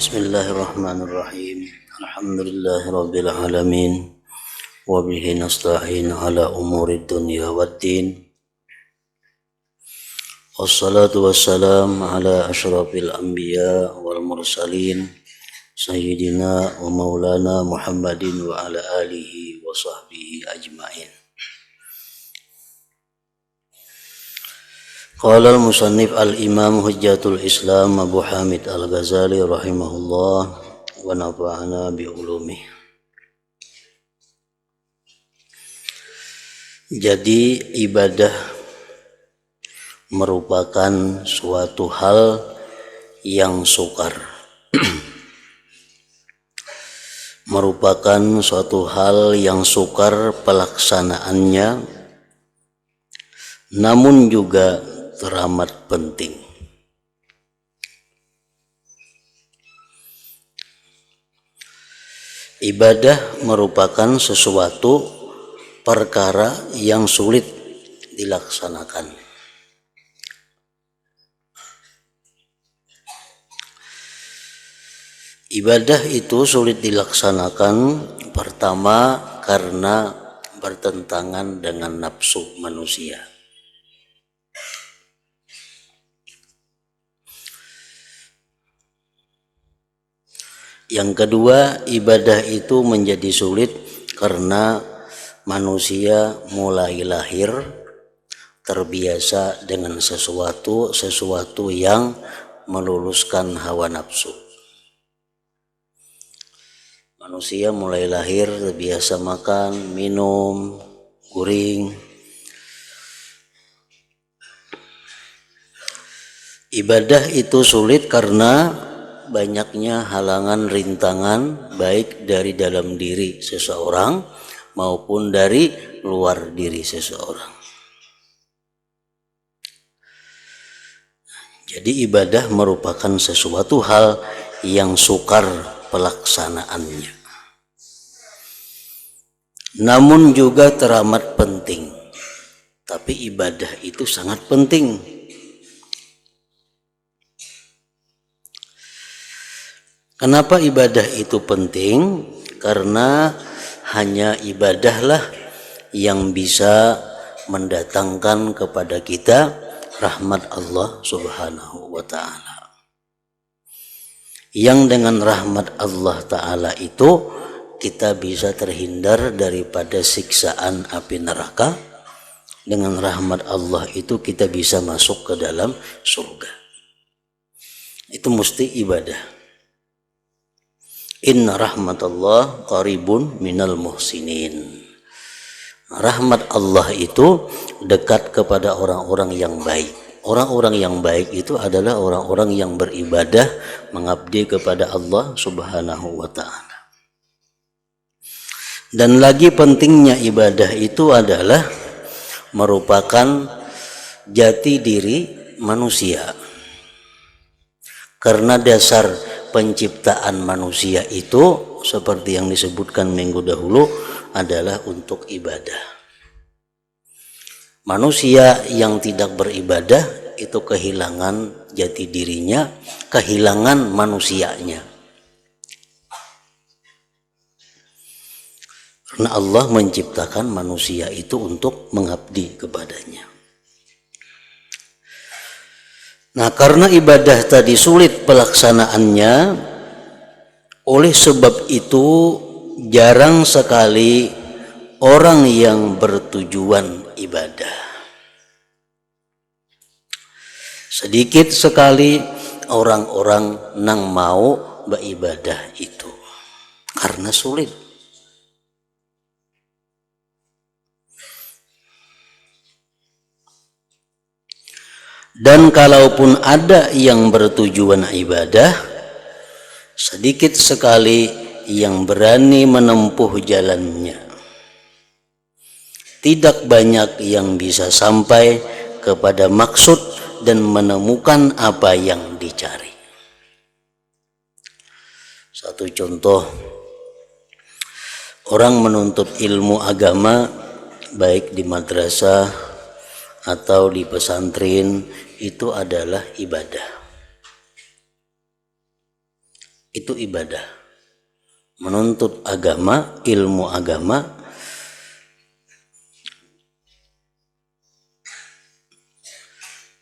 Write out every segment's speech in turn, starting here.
Bismillahirrahmanirrahim. Alhamdulillahirabbil alamin. Wa bihi nasta'in ala umuri dunya waddin. Wassalatu wassalam ala asyrafil anbiya wal mursalin sayyidina wa maulana Muhammadin wa ala alihi wa sahbihi ajma'in. Qala al-musannif al-imam hujjatul islam Abu Hamid al-Ghazali rahimahullah wa nafa'ana bi ulumih. Jadi ibadah merupakan suatu hal yang sukar. Merupakan suatu hal yang sukar pelaksanaannya, namun juga teramat penting. Ibadah merupakan sesuatu perkara yang sulit dilaksanakan. Ibadah itu sulit dilaksanakan pertama karena bertentangan dengan nafsu manusia. Yang kedua, ibadah itu menjadi sulit karena manusia mulai lahir terbiasa dengan sesuatu yang meluluskan hawa nafsu. Manusia mulai lahir terbiasa makan, minum, guring. Ibadah itu sulit karena banyaknya halangan rintangan baik dari dalam diri seseorang maupun dari luar diri seseorang. Jadi ibadah merupakan sesuatu hal yang sukar pelaksanaannya, namun juga teramat penting. Tapi ibadah itu sangat penting. Kenapa ibadah itu penting? Karena hanya ibadahlah yang bisa mendatangkan kepada kita rahmat Allah Subhanahu wa ta'ala. Yang dengan rahmat Allah ta'ala itu kita bisa terhindar daripada siksaan api neraka. Dengan rahmat Allah itu kita bisa masuk ke dalam surga. Itu mesti ibadah. Inna rahmatullah qaribun minal muhsinin. Rahmat Allah itu dekat kepada orang-orang yang baik. Orang-orang yang baik itu adalah orang-orang yang beribadah mengabdi kepada Allah Subhanahu wa ta'ala. Dan lagi pentingnya ibadah itu adalah merupakan jati diri manusia. Karena dasar penciptaan manusia itu seperti yang disebutkan minggu dahulu adalah untuk ibadah. Manusia yang tidak beribadah itu kehilangan jati dirinya, kehilangan manusianya. Karena Allah menciptakan manusia itu untuk mengabdi kepadanya. Nah, karena ibadah tadi sulit pelaksanaannya, oleh sebab itu jarang sekali orang yang bertujuan ibadah. Sedikit sekali orang-orang nang mau beribadah itu karena sulit. Dan kalaupun ada yang bertujuan ibadah, sedikit sekali yang berani menempuh jalannya. Tidak banyak yang bisa sampai kepada maksud dan menemukan apa yang dicari. Satu contoh, orang menuntut ilmu agama baik di madrasah atau di pesantren itu adalah ibadah. itu ibadah. Menuntut agama, ilmu agama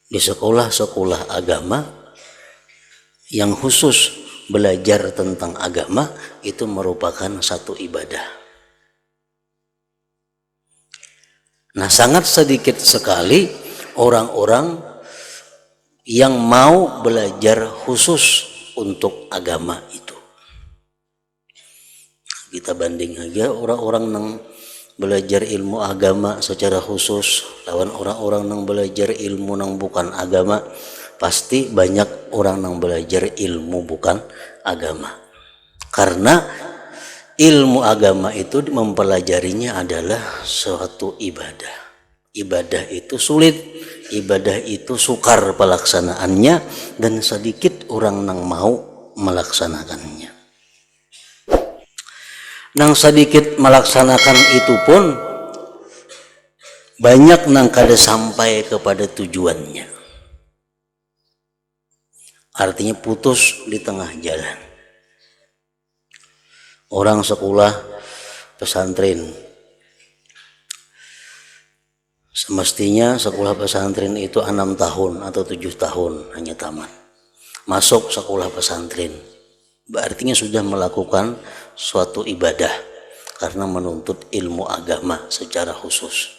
di sekolah-sekolah agama yang khusus belajar tentang agama itu merupakan satu ibadah. Nah, sangat sedikit sekali orang-orang yang mau belajar khusus untuk agama itu. Kita banding aja orang-orang yang belajar ilmu agama secara khusus lawan orang-orang yang belajar ilmu yang bukan agama, pasti banyak orang yang belajar ilmu bukan agama. Karena ilmu agama itu mempelajarinya adalah suatu ibadah. Ibadah itu sulit, ibadah itu sukar pelaksanaannya, dan sedikit orang yang mau melaksanakannya. Nang sedikit melaksanakan itu pun banyak nang kada sampai kepada tujuannya. Artinya putus di tengah jalan. Orang sekolah pesantren, semestinya sekolah pesantren itu 6 tahun atau 7 tahun hanya tamat. Masuk sekolah pesantren, artinya sudah melakukan suatu ibadah karena menuntut ilmu agama secara khusus.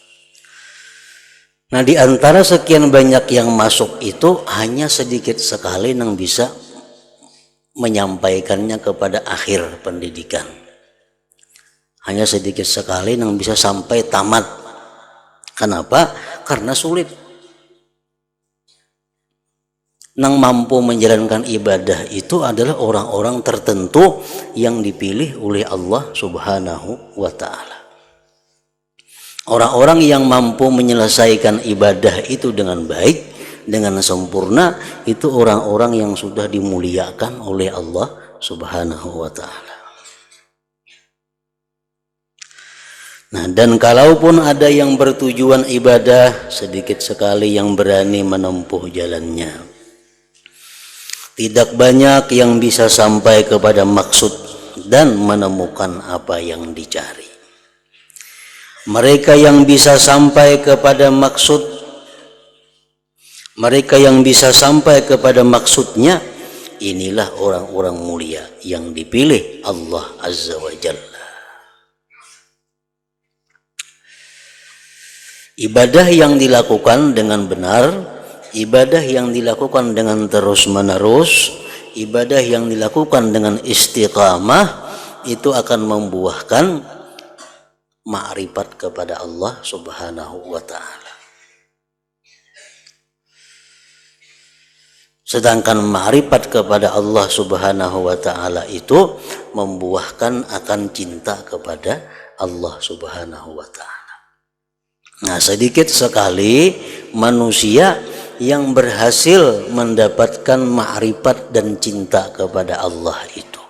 Nah, di antara sekian banyak yang masuk itu hanya sedikit sekali yang bisa menyampaikannya kepada akhir pendidikan. Hanya sedikit sekali yang bisa sampai tamat. Kenapa? Karena sulit. Yang mampu menjalankan ibadah itu adalah orang-orang tertentu yang dipilih oleh Allah Subhanahu wa Ta'ala. Orang-orang yang mampu menyelesaikan ibadah itu dengan baik, dengan sempurna, itu orang-orang yang sudah dimuliakan oleh Allah Subhanahu wa Ta'ala. Nah, dan kalaupun ada yang bertujuan ibadah, sedikit sekali yang berani menempuh jalannya. Tidak banyak yang bisa sampai kepada maksud dan menemukan apa yang dicari. Mereka yang bisa sampai kepada maksud, mereka yang bisa sampai kepada maksudnya, inilah orang-orang mulia yang dipilih Allah Azza wa Jalla. Ibadah yang dilakukan dengan benar, ibadah yang dilakukan dengan terus-menerus, ibadah yang dilakukan dengan istiqamah, itu akan membuahkan ma'rifat kepada Allah Subhanahu wa Ta'ala. Sedangkan ma'rifat kepada Allah Subhanahu wa Ta'ala itu membuahkan akan cinta kepada Allah Subhanahu wa Ta'ala. Nah, sedikit sekali manusia yang berhasil mendapatkan ma'rifat dan cinta kepada Allah itu.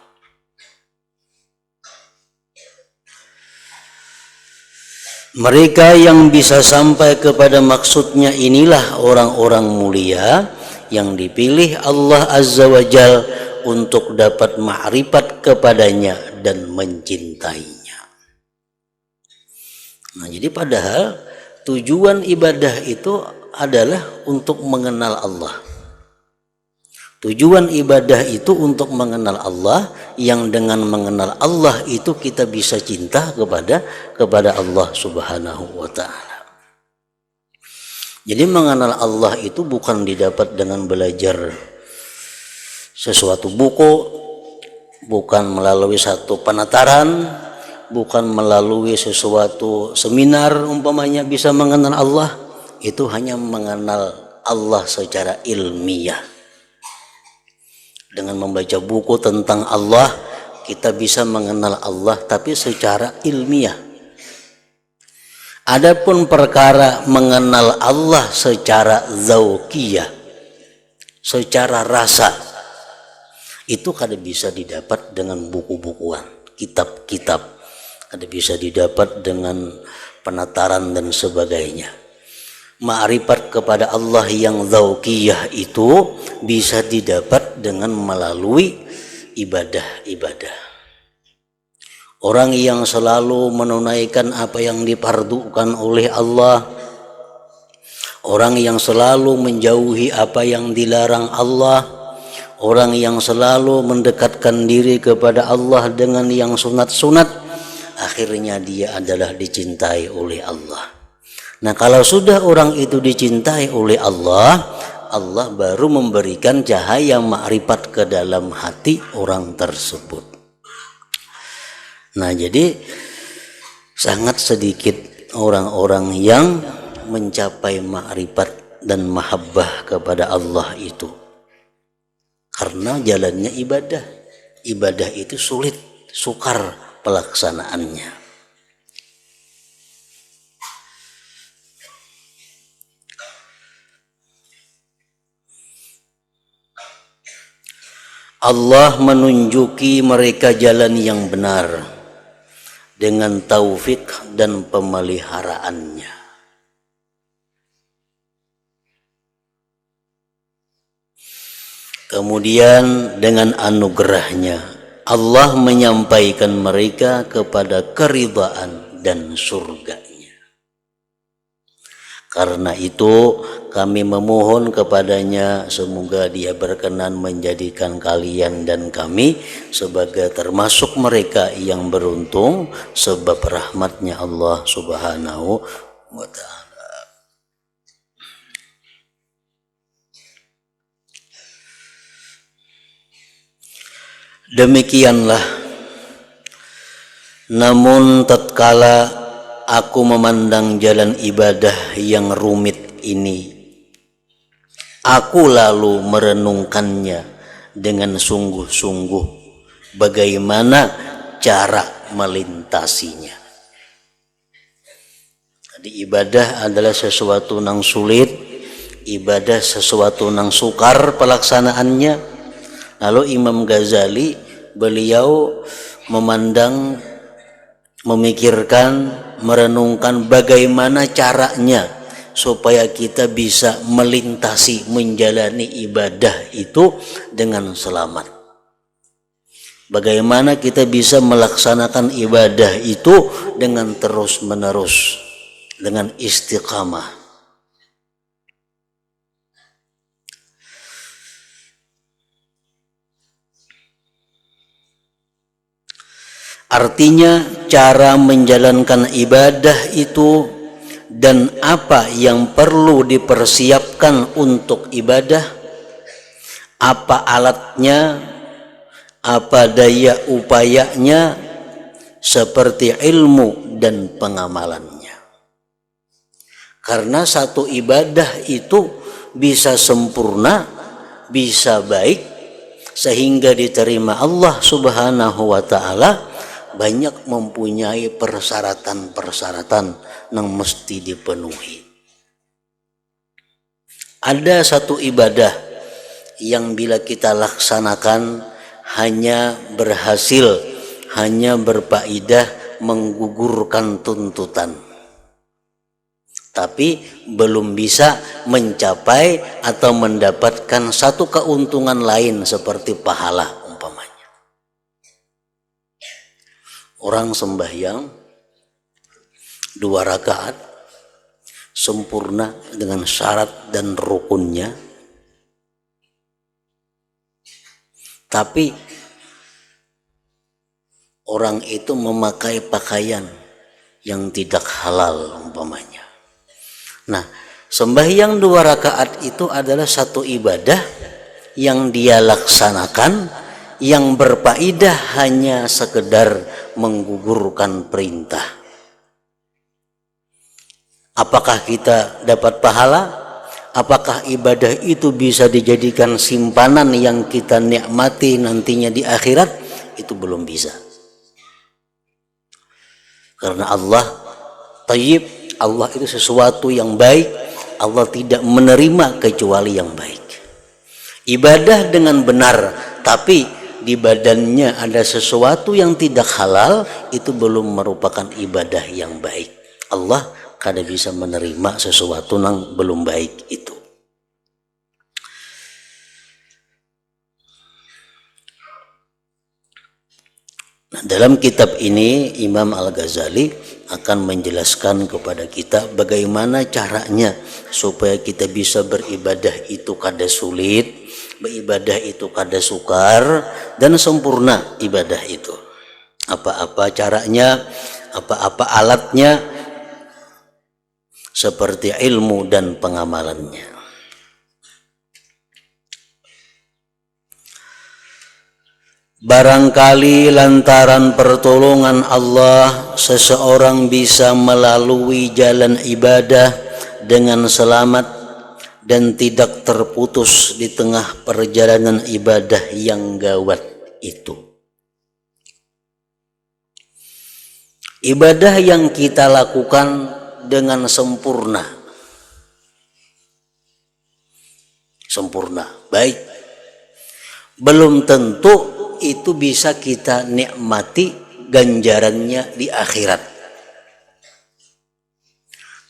Mereka yang bisa sampai kepada maksudnya inilah orang-orang mulia yang dipilih Allah Azza wa Jal untuk dapat ma'rifat kepadanya dan mencintainya. Nah, jadi padahal tujuan ibadah itu adalah untuk mengenal Allah. Tujuan ibadah itu untuk mengenal Allah, yang dengan mengenal Allah itu kita bisa cinta kepada Allah Subhanahu wa Ta'ala. Jadi mengenal Allah itu bukan didapat dengan belajar sesuatu buku, bukan melalui satu penataran, bukan melalui sesuatu seminar umpamanya bisa mengenal Allah. Itu hanya mengenal Allah secara ilmiah. Dengan membaca buku tentang Allah, kita bisa mengenal Allah tapi secara ilmiah. Adapun perkara mengenal Allah secara zauqiyah, secara rasa, itu kada bisa didapat dengan buku-bukuan, kitab-kitab, kada bisa didapat dengan penataran dan sebagainya. Ma'rifat kepada Allah yang zauqiyah itu bisa didapat dengan melalui ibadah-ibadah. Orang yang selalu menunaikan apa yang dipardukan oleh Allah, orang yang selalu menjauhi apa yang dilarang Allah, orang yang selalu mendekatkan diri kepada Allah dengan yang sunat-sunat, akhirnya dia adalah dicintai oleh Allah. Nah, kalau sudah orang itu dicintai oleh Allah, Allah baru memberikan cahaya makrifat ke dalam hati orang tersebut. Nah, jadi sangat sedikit orang-orang yang mencapai makrifat dan mahabbah kepada Allah itu. Karena jalannya ibadah. Ibadah itu sulit, sukar pelaksanaannya. Allah menunjuki mereka jalan yang benar dengan taufik dan pemeliharaannya. Kemudian dengan anugerahnya Allah menyampaikan mereka kepada keridhaan dan surganya. Karena itu kami memohon kepadanya semoga dia berkenan menjadikan kalian dan kami sebagai termasuk mereka yang beruntung sebab rahmatnya Allah Subhanahu wa ta'ala. Demikianlah, namun tatkala aku memandang jalan ibadah yang rumit ini, aku lalu merenungkannya dengan sungguh-sungguh bagaimana cara melintasinya. Jadi ibadah adalah sesuatu yang sulit, ibadah sesuatu yang sukar pelaksanaannya. Lalu Imam Ghazali beliau memikirkan, merenungkan bagaimana caranya supaya kita bisa melintasi, menjalani ibadah itu dengan selamat. Bagaimana kita bisa melaksanakan ibadah itu dengan terus-menerus, dengan istiqamah. Artinya cara menjalankan ibadah itu dan apa yang perlu dipersiapkan untuk ibadah, apa alatnya, apa daya upayanya, seperti ilmu dan pengamalannya. Karena satu ibadah itu bisa sempurna, bisa baik, sehingga diterima Allah Subhanahu wa ta'ala, banyak mempunyai persyaratan-persyaratan yang mesti dipenuhi. Ada satu ibadah yang bila kita laksanakan hanya berhasil, hanya berfaedah menggugurkan tuntutan, tapi belum bisa mencapai atau mendapatkan satu keuntungan lain seperti pahala. Orang sembahyang 2 rakaat sempurna dengan syarat dan rukunnya, tapi orang itu memakai pakaian yang tidak halal umpamanya. Nah, sembahyang 2 rakaat itu adalah satu ibadah yang dia laksanakan yang berfaedah hanya sekedar menggugurkan perintah. Apakah kita dapat pahala? Apakah ibadah itu bisa dijadikan simpanan yang kita nikmati nantinya di akhirat? Itu belum bisa. Karena Allah Thayyib, Allah itu sesuatu yang baik, Allah tidak menerima kecuali yang baik. Ibadah dengan benar tapi di badannya ada sesuatu yang tidak halal, itu belum merupakan ibadah yang baik. Allah kada bisa menerima sesuatu yang belum baik itu. Nah, dalam kitab ini Imam Al-Ghazali akan menjelaskan kepada kita bagaimana caranya supaya kita bisa beribadah itu kada sulit, beribadah itu kada sukar, dan sempurna ibadah itu. Apa-apa caranya, apa-apa alatnya, seperti ilmu dan pengamalannya. Barangkali lantaran pertolongan Allah seseorang bisa melalui jalan ibadah dengan selamat dan tidak terputus di tengah perjalanan ibadah yang gawat itu. Ibadah yang kita lakukan dengan sempurna, baik, belum tentu itu bisa kita nikmati ganjarannya di akhirat.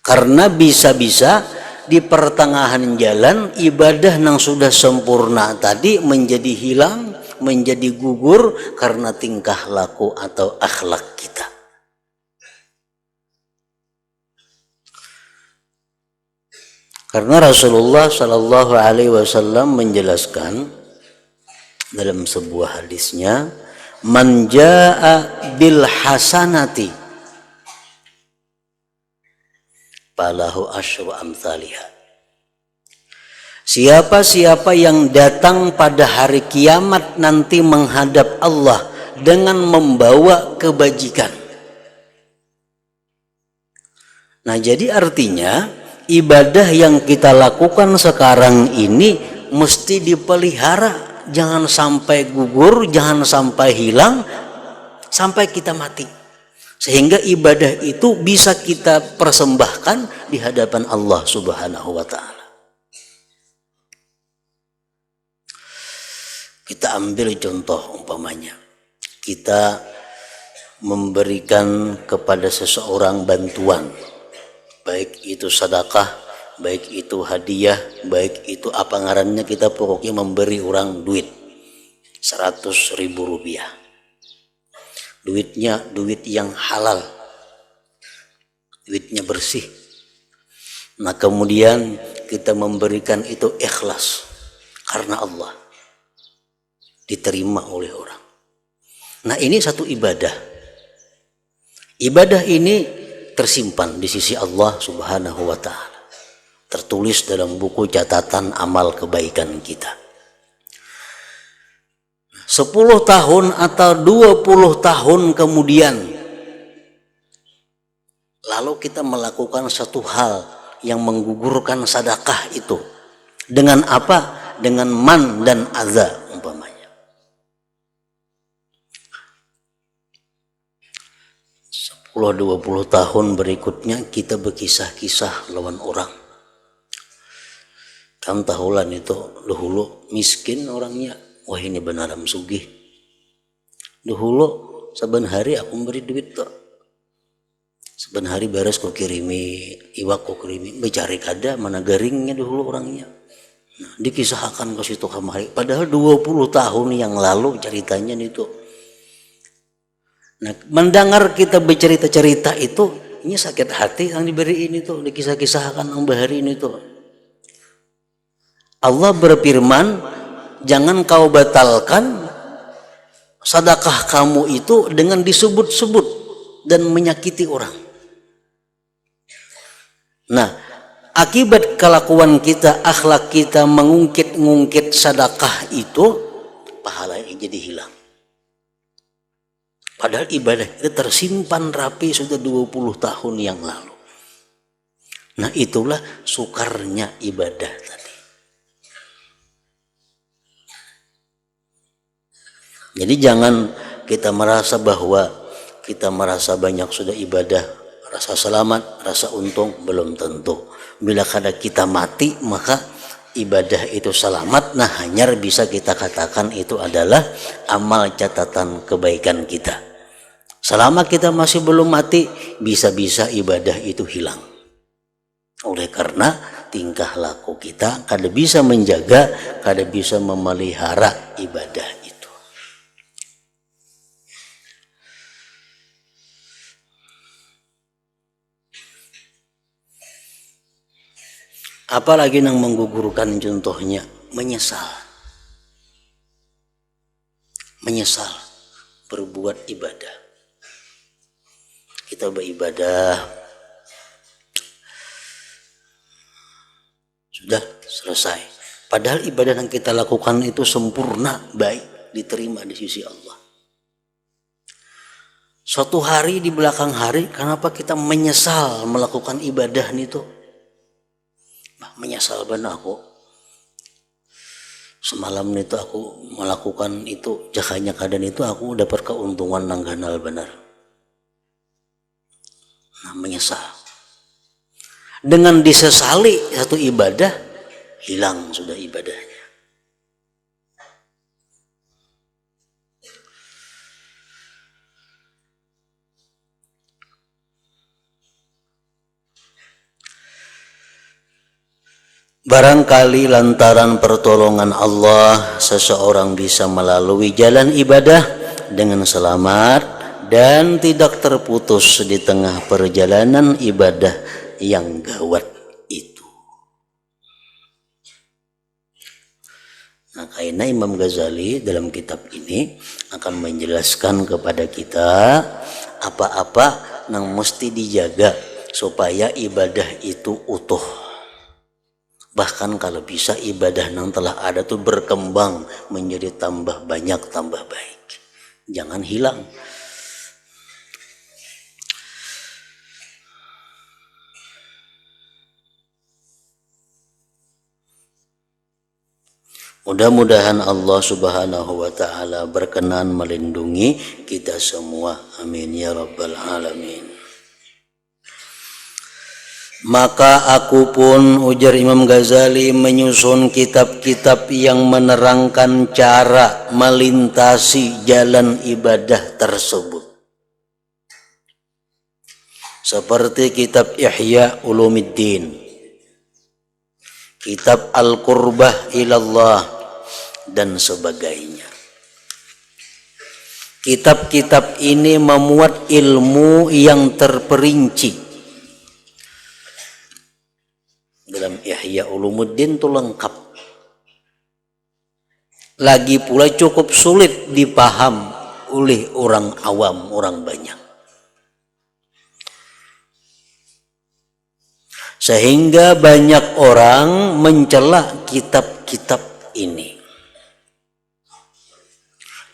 Karena bisa-bisa di pertengahan jalan ibadah yang sudah sempurna tadi menjadi hilang, menjadi gugur karena tingkah laku atau akhlak kita. Karena Rasulullah Shallallahu Alaihi Wasallam menjelaskan dalam sebuah hadisnya, man jaa bil hasanati falahu asyru amsalihha. Siapa-siapa yang datang pada hari kiamat nanti menghadap Allah dengan membawa kebajikan. Nah, jadi artinya ibadah yang kita lakukan sekarang ini mesti dipelihara. Jangan sampai gugur, jangan sampai hilang, sampai kita mati. Sehingga ibadah itu bisa kita persembahkan di hadapan Allah Subhanahu wa Ta'ala. Kita ambil contoh umpamanya, kita memberikan kepada seseorang bantuan, baik itu sedekah, baik itu hadiah, baik itu apa ngarannya, kita pokoknya memberi orang duit 100.000 rupiah. Duitnya duit yang halal, duitnya bersih. Nah, kemudian kita memberikan itu ikhlas karena Allah, diterima oleh orang. Nah, ini satu ibadah. Ibadah ini tersimpan di sisi Allah Subhanahu wa Ta'ala, tertulis dalam buku catatan amal kebaikan kita. 10 tahun atau 20 tahun kemudian, lalu kita melakukan satu hal yang menggugurkan sedekah itu. Dengan apa? Dengan man dan adza umpamanya. 10-20 tahun berikutnya kita berkisah-kisah lawan orang. Kan tahulan itu dahulu miskin orangnya, wah ini benaran sugih. Dahulu saban hari aku beri duit tuh, saban hari beres kok kirimi iwak, kok kirimi mencari kada mana garingnya dahulu orangnya. Nah, dikisahkan ke situ kemari, padahal 20 tahun yang lalu ceritanya itu. Nah, mendengar kita bercerita-cerita itu, ini sakit hati yang diberi ini tuh, dikisah-kisahkan yang bahari ini tuh. Allah berfirman, jangan kau batalkan sedekah kamu itu dengan disebut-sebut dan menyakiti orang. Nah, akibat kelakuan kita, akhlak kita mengungkit-ngungkit sedekah itu, pahalanya jadi hilang. Padahal ibadah itu tersimpan rapi sudah 20 tahun yang lalu. Nah, itulah sukarnya ibadah tadi. Jadi jangan kita merasa bahwa kita merasa banyak sudah ibadah, rasa selamat, rasa untung, belum tentu. Bila kada kita mati maka ibadah itu selamat. Nah, hanya bisa kita katakan itu adalah amal catatan kebaikan kita. Selama kita masih belum mati, bisa-bisa ibadah itu hilang. Oleh karena tingkah laku kita kada bisa menjaga, kada bisa memelihara ibadah itu. Apalagi yang menggugurkan, contohnya menyesal berbuat ibadah. Kita beribadah sudah selesai, padahal ibadah yang kita lakukan itu sempurna, baik, diterima di sisi Allah. Suatu hari di belakang hari, kenapa kita menyesal melakukan ibadah itu? Menyesal benar aku. Semalam itu aku melakukan itu, jakanya keadaan itu aku dapat keuntungan nang ganal benar. Nah, menyesal. Dengan disesali satu ibadah, hilang sudah ibadahnya. Barangkali lantaran pertolongan Allah, seseorang bisa melalui jalan ibadah dengan selamat dan tidak terputus di tengah perjalanan ibadah yang gawat itu. Nah, karena Imam Ghazali dalam kitab ini akan menjelaskan kepada kita apa-apa yang mesti dijaga supaya ibadah itu utuh. Bahkan kalau bisa ibadah yang telah ada tuh berkembang menjadi tambah banyak, tambah baik. Jangan hilang. Mudah-mudahan Allah Subhanahu wa Ta'ala berkenan melindungi kita semua. Amin ya Rabbal Alamin. Maka aku pun, ujar Imam Ghazali, menyusun kitab-kitab yang menerangkan cara melintasi jalan ibadah tersebut. Seperti kitab Ihya Ulumuddin, kitab Al-Qurbah Ilallah, dan sebagainya. Kitab-kitab ini memuat ilmu yang terperinci. Dalam Ihya Ulumuddin itu lengkap. Lagi pula cukup sulit dipaham oleh orang awam, orang banyak. Sehingga banyak orang mencela kitab-kitab ini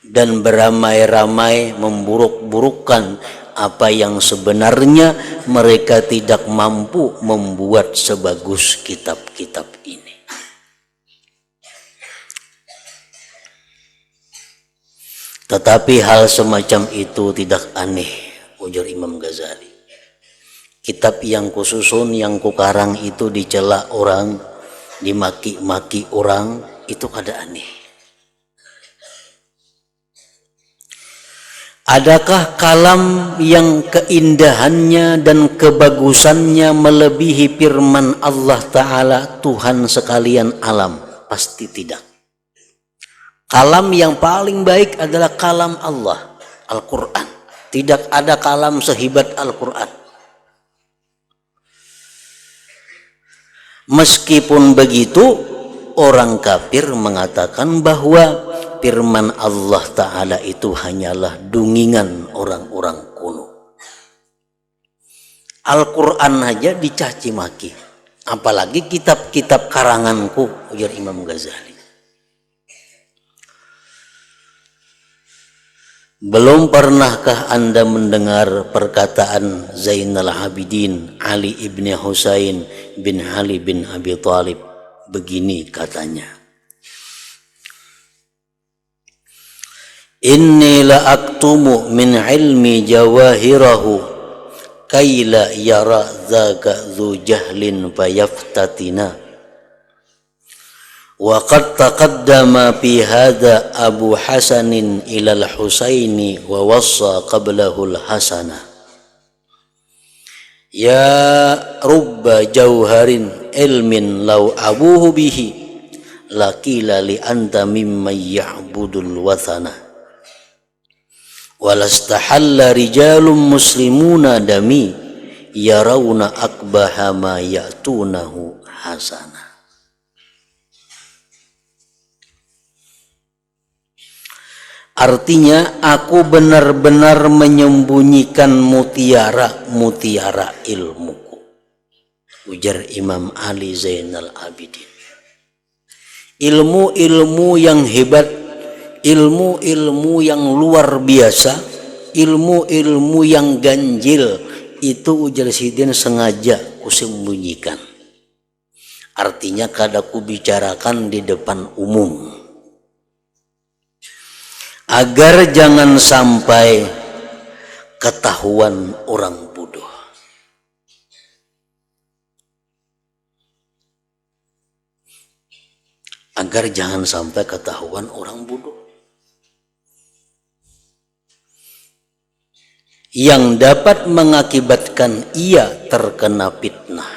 dan beramai-ramai memburuk-burukkan apa yang sebenarnya mereka tidak mampu membuat sebagus kitab-kitab ini. Tetapi hal semacam itu tidak aneh, ujar Imam Ghazali. Kitab yang kususun, yang kukarang itu dicela orang, dimaki-maki orang, itu kada aneh. Adakah kalam yang keindahannya dan kebagusannya melebihi firman Allah Ta'ala, Tuhan sekalian alam? Pasti tidak. Kalam yang paling baik adalah kalam Allah, Al-Quran. Tidak ada kalam sehebat Al-Quran. Meskipun begitu, orang kafir mengatakan bahwa firman Allah Ta'ala itu hanyalah dungingan orang-orang kuno. Al-Quran aja dicaci maki, apalagi kitab-kitab karanganku, ujar Imam Ghazali. Belum pernahkah Anda mendengar perkataan Zainal Abidin Ali ibn Husain bin Ali bin Abi Thalib? Begini katanya, inni la aktumu min ilmi jawahirahu kaila yara zaka zu jahlin fayaftatina. Wa qad taqaddama fi hadha Abu Hasanin ila al-Husaini wa wassa qablahu al-Hasana. Ya rubba jauharin ilmin law abuhu bihi laqila li anta mimman ya'budul wathana. Walastahalla rijalun muslimuna dami yarawna akbaha ma ya'tunahu hasana. Artinya aku benar-benar menyembunyikan mutiara ilmuku, ujar Imam Ali Zainal Abidin. Ilmu-ilmu yang hebat, ilmu-ilmu yang luar biasa, ilmu-ilmu yang ganjil, itu ujar Sidin sengaja kusembunyikan. Artinya kada kubicarakan di depan umum, agar jangan sampai ketahuan orang bodoh. Agar jangan sampai ketahuan orang bodoh yang dapat mengakibatkan ia terkena fitnah.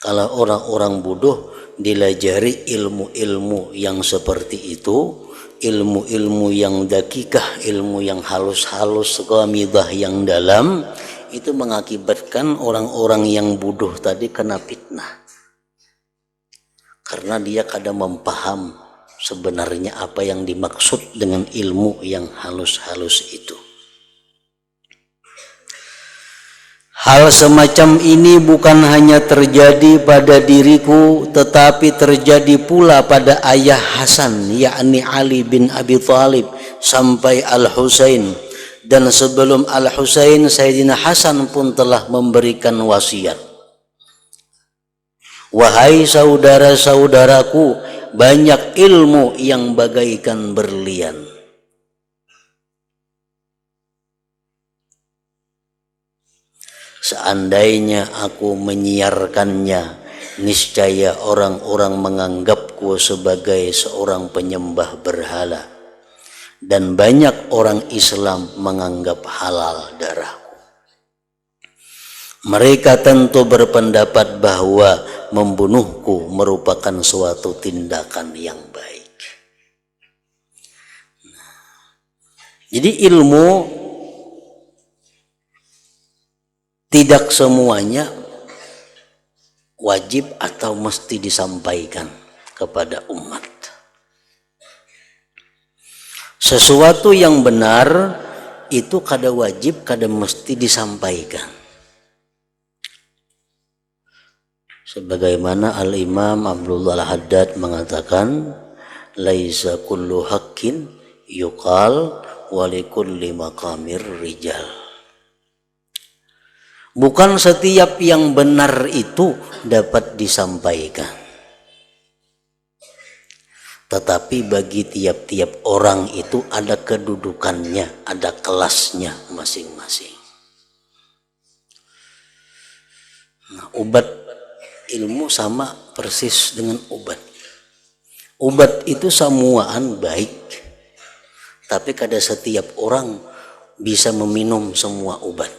Kalau orang-orang bodoh dilajari ilmu-ilmu yang seperti itu, ilmu-ilmu yang dakikah, ilmu yang halus-halus, ghamidah yang dalam, itu mengakibatkan orang-orang yang bodoh tadi kena fitnah. Karena dia kadang mempaham sebenarnya apa yang dimaksud dengan ilmu yang halus-halus itu. Hal semacam ini bukan hanya terjadi pada diriku, tetapi terjadi pula pada ayah Hasan, yakni Ali bin Abi Thalib, sampai Al-Husain. Dan sebelum Al-Husain, Sayyidina Hasan pun telah memberikan wasiat. Wahai saudara-saudaraku, banyak ilmu yang bagaikan berlian. Seandainya aku menyiarkannya, niscaya orang-orang menganggapku sebagai seorang penyembah berhala, dan banyak orang Islam menganggap halal darahku. Mereka tentu berpendapat bahwa membunuhku merupakan suatu tindakan yang baik. Jadi ilmu tidak semuanya wajib atau mesti disampaikan kepada umat. Sesuatu yang benar itu kada wajib, kada mesti disampaikan. Sebagaimana Al-Imam Abdullah Al-Haddad mengatakan, laisa kullu haqqin yuqal wa likulli maqamir rijal. Bukan setiap yang benar itu dapat disampaikan, tetapi bagi tiap-tiap orang itu ada kedudukannya, ada kelasnya masing-masing. Nah, obat ilmu sama persis dengan obat. Obat itu samuaan baik, tapi kada setiap orang bisa meminum semua obat.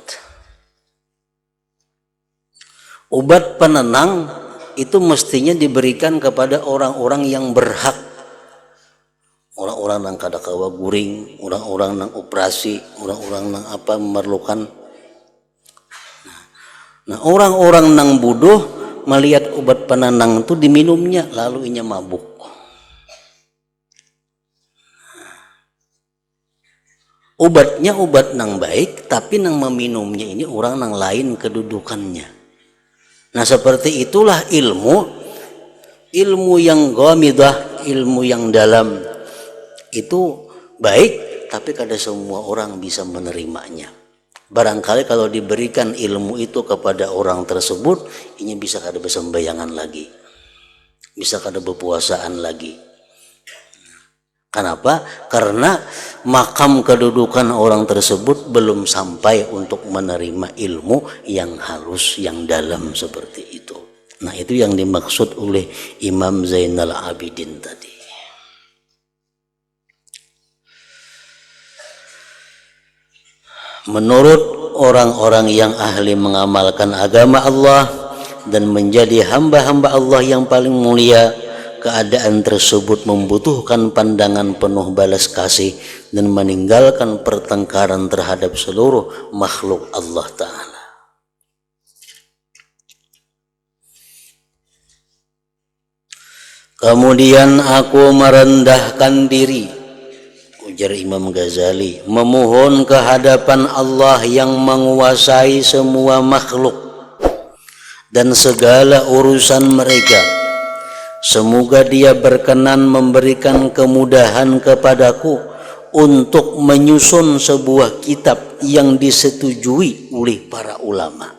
Obat penenang itu mestinya diberikan kepada orang-orang yang berhak. Orang-orang yang kada kawa guring, orang-orang yang operasi, orang-orang yang apa memerlukan. Nah, orang-orang yang bodoh melihat obat penenang itu diminumnya, lalu inya mabuk. Obatnya obat nang baik, tapi nang meminumnya ini orang nang lain kedudukannya. Nah, seperti itulah ilmu yang ghamidah, ilmu yang dalam itu baik, tapi kada semua orang bisa menerimanya. Barangkali kalau diberikan ilmu itu kepada orang tersebut, ini bisa kada bersembayangan lagi, bisa kada berpuasaan lagi. Kenapa? Karena makam kedudukan orang tersebut belum sampai untuk menerima ilmu yang halus, yang dalam seperti itu. Nah, itu yang dimaksud oleh Imam Zainal Abidin tadi. Menurut orang-orang yang ahli mengamalkan agama Allah dan menjadi hamba-hamba Allah yang paling mulia, keadaan tersebut membutuhkan pandangan penuh balas kasih dan meninggalkan pertengkaran terhadap seluruh makhluk Allah Ta'ala. Kemudian aku merendahkan diri, ujar Imam Ghazali, memohon kehadapan Allah yang menguasai semua makhluk dan segala urusan mereka. Semoga Dia berkenan memberikan kemudahan kepadaku untuk menyusun sebuah kitab yang disetujui oleh para ulama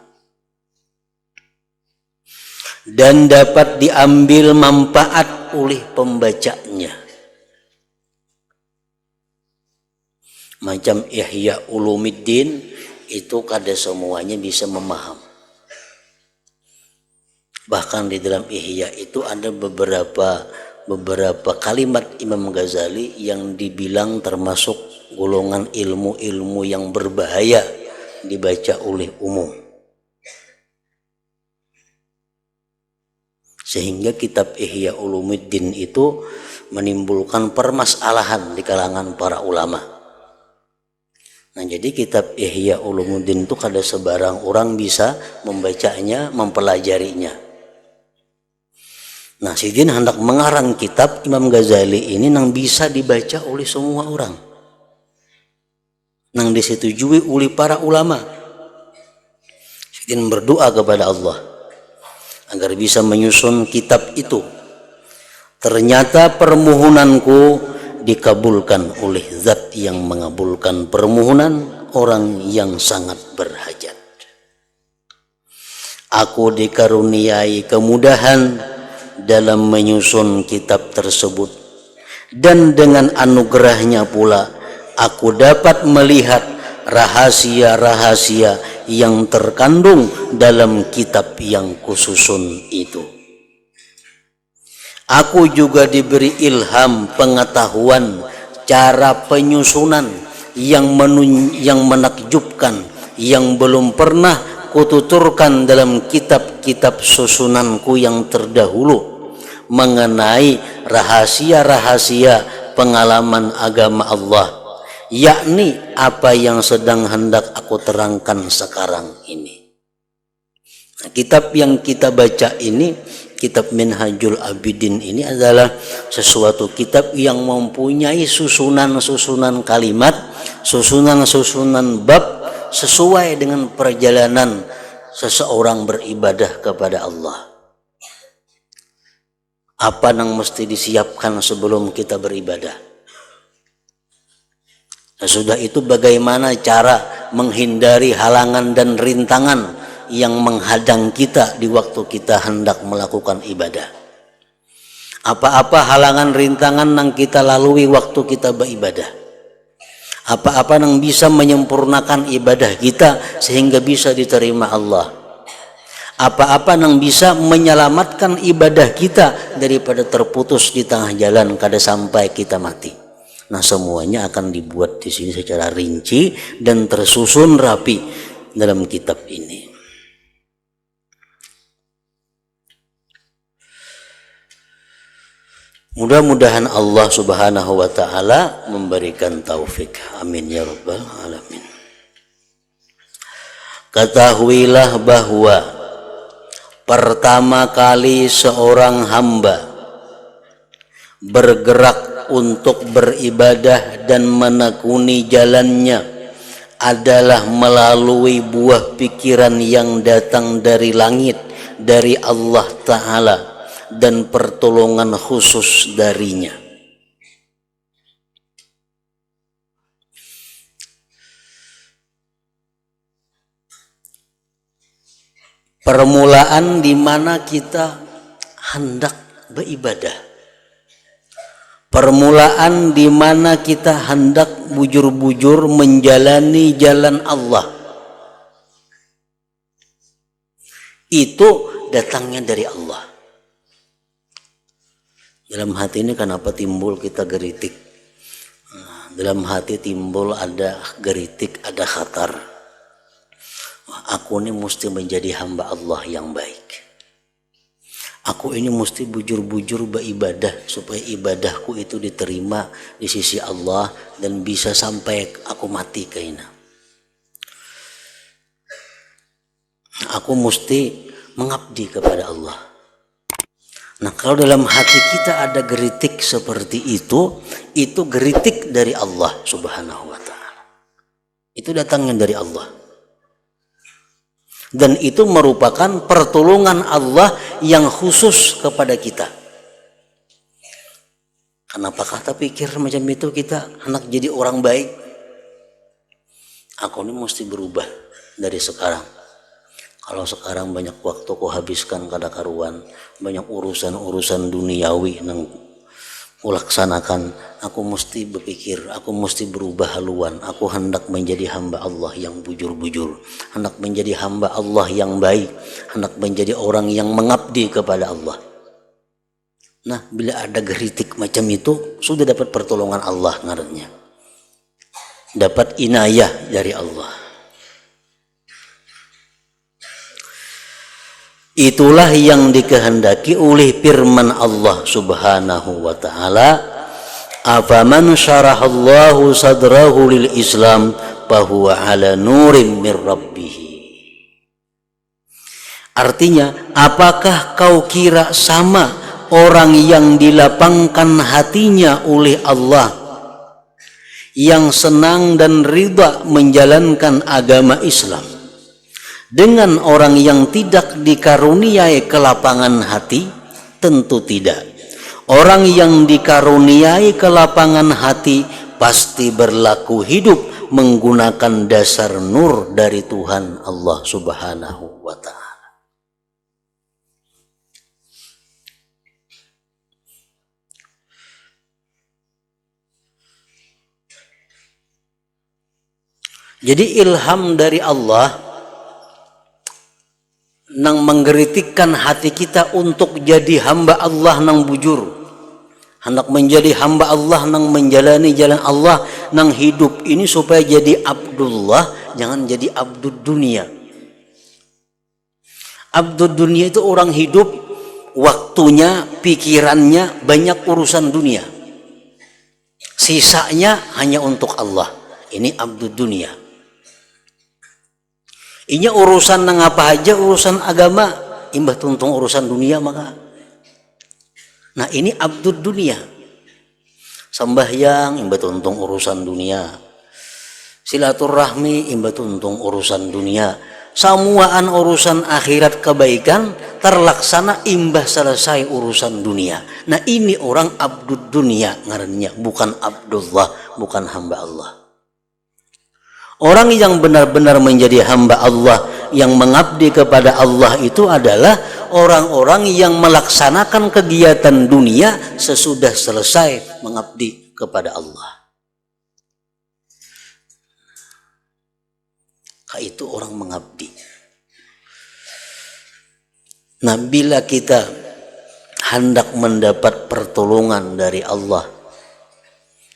dan dapat diambil manfaat oleh pembacanya. Macam Ihya Ulumuddin itu kada semuanya bisa memaham. Bahkan di dalam Ihya itu ada beberapa kalimat Imam Ghazali yang dibilang termasuk golongan ilmu-ilmu yang berbahaya dibaca oleh umum. Sehingga kitab Ihya Ulumuddin itu menimbulkan permasalahan di kalangan para ulama. Nah, jadi kitab Ihya Ulumuddin itu kada sebarang orang bisa membacanya, mempelajarinya. Nah, Sidin hendak mengarang kitab Imam Ghazali ini yang bisa dibaca oleh semua orang, yang disetujui oleh para ulama. Sidin berdoa kepada Allah agar bisa menyusun kitab itu. Ternyata permohonanku dikabulkan oleh Zat yang mengabulkan permohonan orang yang sangat berhajat. Aku dikaruniai kemudahan dalam menyusun kitab tersebut, dan dengan anugerahnya pula aku dapat melihat rahasia-rahasia yang terkandung dalam kitab yang kususun itu. Aku juga diberi ilham pengetahuan cara penyusunan yang menakjubkan, yang belum pernah kututurkan dalam kitab-kitab susunanku yang terdahulu mengenai rahasia-rahasia pengalaman agama Allah, yakni apa yang sedang hendak aku terangkan sekarang ini. Nah, kitab yang kita baca ini, kitab Minhajul Abidin ini adalah sesuatu kitab yang mempunyai susunan-susunan kalimat, susunan-susunan bab sesuai dengan perjalanan seseorang beribadah kepada Allah. Apa yang mesti disiapkan sebelum kita beribadah? Sesudah itu bagaimana cara menghindari halangan dan rintangan yang menghadang kita di waktu kita hendak melakukan ibadah? Apa-apa halangan rintangan yang kita lalui waktu kita beribadah? Apa-apa yang bisa menyempurnakan ibadah kita sehingga bisa diterima Allah? Apa-apa yang bisa menyelamatkan ibadah kita daripada terputus di tengah jalan kada sampai kita mati? Nah, semuanya akan dibuat di sini secara rinci dan tersusun rapi dalam kitab ini. Mudah-mudahan Allah Subhanahu wa Ta'ala memberikan taufik. Amin ya rabbal alamin. Ketahuilah bahwa pertama kali seorang hamba bergerak untuk beribadah dan menekuni jalannya adalah melalui buah pikiran yang datang dari langit, dari Allah Ta'ala, dan pertolongan khusus darinya. Permulaan di mana kita hendak beribadah, permulaan di mana kita hendak bujur-bujur menjalani jalan Allah, itu datangnya dari Allah. Dalam hati ini kenapa timbul kita geritik? Dalam hati timbul ada geritik, ada khatar. Aku ini mesti menjadi hamba Allah yang baik. Aku ini mesti bujur-bujur beribadah supaya ibadahku itu diterima di sisi Allah dan bisa sampai aku mati kaina. Aku mesti mengabdi kepada Allah. Nah, kalau dalam hati kita ada geritik seperti itu geritik dari Allah Subhanahu wa taala. Itu datangnya dari Allah. Dan itu merupakan pertolongan Allah yang khusus kepada kita. Kenapa kata pikir macam itu kita anak jadi orang baik? Aku ini mesti berubah dari sekarang. Kalau sekarang banyak waktu ku habiskan kada karuan, banyak urusan-urusan duniawi yang kulaksanakan, aku mesti berpikir, aku mesti berubah haluan. Aku hendak menjadi hamba Allah yang bujur-bujur, hendak menjadi hamba Allah yang baik, hendak menjadi orang yang mengabdi kepada Allah. Nah, bila ada geritik macam itu, sudah dapat pertolongan Allah ngarannya, dapat inayah dari Allah. Itulah yang dikehendaki oleh firman Allah Subhanahu wa taala, afaman syarahallahu sadrahu lil Islam fahuwa ala nurim mir rabbih. Artinya, apakah kau kira sama orang yang dilapangkan hatinya oleh Allah, yang senang dan ridha menjalankan agama Islam, dengan orang yang tidak dikaruniai kelapangan hati? Tentu tidak. Orang yang dikaruniai kelapangan hati pasti berlaku hidup menggunakan dasar nur dari Tuhan Allah Subhanahu wa taala. Jadi ilham dari Allah nang menggeritikkan hati kita untuk jadi hamba Allah nang bujur, hendak menjadi hamba Allah nang menjalani jalan Allah nang hidup ini supaya jadi Abdullah, jangan jadi abdud dunia. Abdud dunia itu orang hidup waktunya, pikirannya banyak urusan dunia, sisanya hanya untuk Allah. Ini abdud dunia. Inya urusan nang apa aja, urusan agama, imbah tuntung urusan dunia maka. Nah, ini abdud dunia. Sembahyang imbah tuntung urusan dunia. Silaturahmi imbah tuntung urusan dunia. Samuaan urusan akhirat kebaikan terlaksana imbah selesai urusan dunia. Nah, ini orang abdud dunia ngarannya, bukan Abdullah, bukan hamba Allah. Orang yang benar-benar menjadi hamba Allah, yang mengabdi kepada Allah itu adalah orang-orang yang melaksanakan kegiatan dunia sesudah selesai mengabdi kepada Allah. Itu orang mengabdi. Nah, bila kita hendak mendapat pertolongan dari Allah,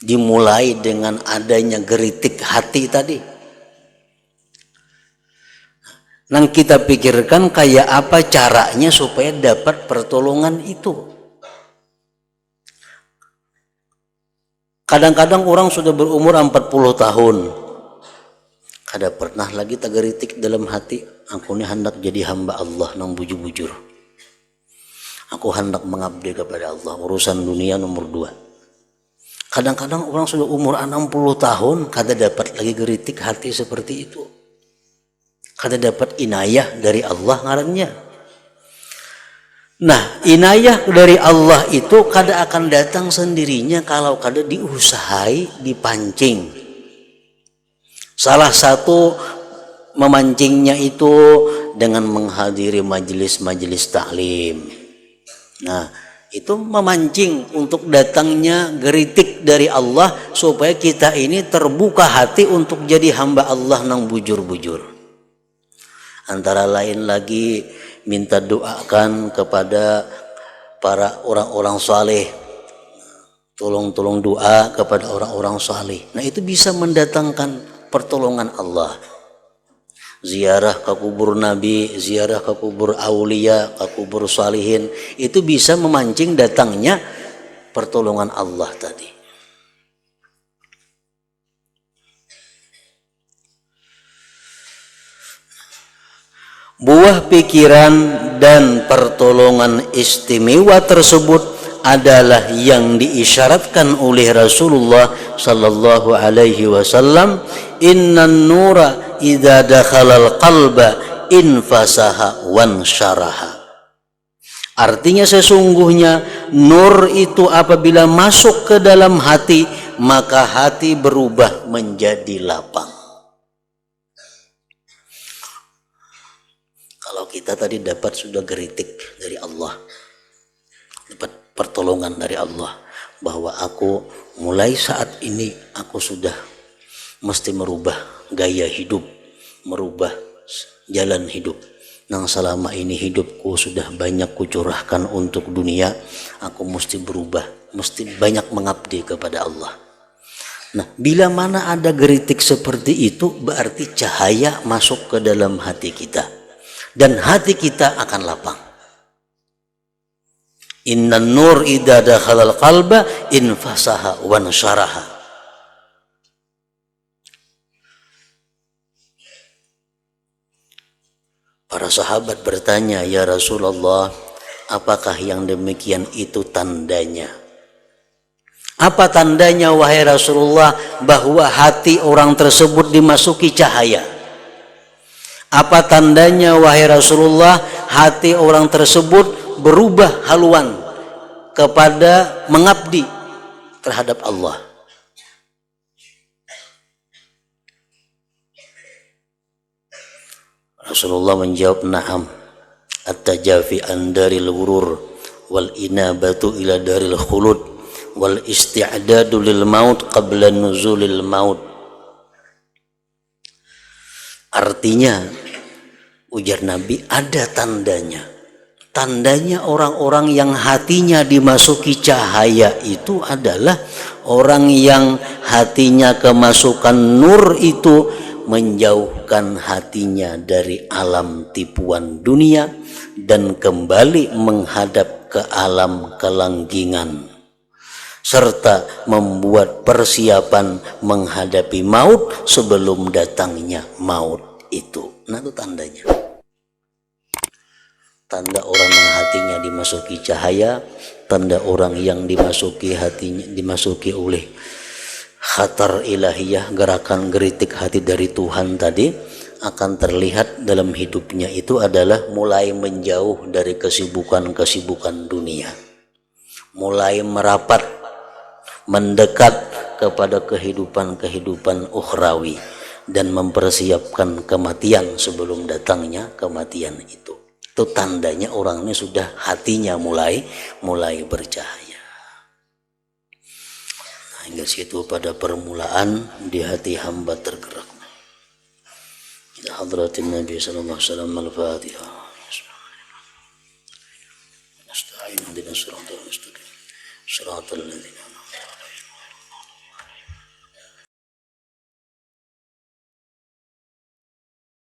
dimulai dengan adanya geritik hati tadi. Nang kita pikirkan kayak apa caranya supaya dapat pertolongan itu. Kadang-kadang orang sudah berumur 40 tahun, kada pernah lagi tergeritik dalam hati, aku ini hendak jadi hamba Allah nang bujur-bujur. Aku hendak mengabdi kepada Allah, urusan dunia nomor 2. Kadang-kadang orang sudah umur 60 tahun kada dapat lagi geritik hati seperti itu. Kada dapat inayah dari Allah ngarannya. Nah, inayah dari Allah itu kada akan datang sendirinya kalau kada diusahai, dipancing. Salah satu memancingnya itu dengan menghadiri majelis-majelis taklim. Nah, itu memancing untuk datangnya geritik dari Allah supaya kita ini terbuka hati untuk jadi hamba Allah nang bujur-bujur. Antara lain lagi minta doakan kepada para orang-orang saleh, tolong doa kepada orang-orang saleh. Nah, itu bisa mendatangkan pertolongan Allah. ziarah ke kubur nabi, ziarah ke kubur aulia, ke kubur salihin, itu bisa memancing datangnya pertolongan Allah tadi. Buah pikiran dan pertolongan istimewa tersebut adalah yang diisyaratkan oleh Rasulullah sallallahu alaihi wasallam, innan nura idza dakhalal qalba infasaha wan syaraha. Artinya sesungguhnya nur itu apabila masuk ke dalam hati, maka hati berubah menjadi lapang. Kalau kita tadi dapat sudah geritik dari Allah, dapat pertolongan dari Allah, bahwa aku mulai saat ini aku sudah mesti merubah gaya hidup, merubah jalan hidup. Nang selama ini hidupku sudah banyak kucurahkan untuk dunia, aku mesti berubah, mesti banyak mengabdi kepada Allah. Nah, bila mana ada geritik seperti itu, berarti cahaya masuk ke dalam hati kita, dan hati kita akan lapang. Innan nur idza dakhalal qalba infasaha wa nasyaraha. Para sahabat bertanya, ya Rasulullah, apakah yang demikian itu tandanya? Apa tandanya wahai Rasulullah bahwa hati orang tersebut dimasuki cahaya? Apa tandanya wahai Rasulullah hati orang tersebut berubah haluan kepada mengabdi terhadap Allah? Rasulullah menjawab, na'am, at-tajafi an daril ghurur wal inabatu ila daril khulud wal isti'dadu lil maut qabla nuzulil maut. Artinya, ujar Nabi, ada tandanya. Tandanya orang-orang yang hatinya dimasuki cahaya itu adalah orang yang hatinya kemasukan nur itu menjauhkan hatinya dari alam tipuan dunia dan kembali menghadap ke alam kelanggingan, serta membuat persiapan menghadapi maut sebelum datangnya maut itu. Nah, itu tandanya. Tanda orang yang hatinya dimasuki cahaya, tanda orang yang dimasuki hatinya, dimasuki oleh khatar ilahiyah, gerakan geritik hati dari Tuhan tadi, akan terlihat dalam hidupnya itu adalah mulai menjauh dari kesibukan-kesibukan dunia, mulai merapat mendekat kepada kehidupan-kehidupan ukhrawi, dan mempersiapkan kematian sebelum datangnya kematian itu. Itu tandanya orang ini sudah hatinya mulai bercahaya. Hingga situ pada permulaan di hati hamba tergerak. Ila hadratin Nabi sallallahu alaihi wasallam al-Fatihah. Nasta'inu binas siratal mustaqim. Siratal ladzina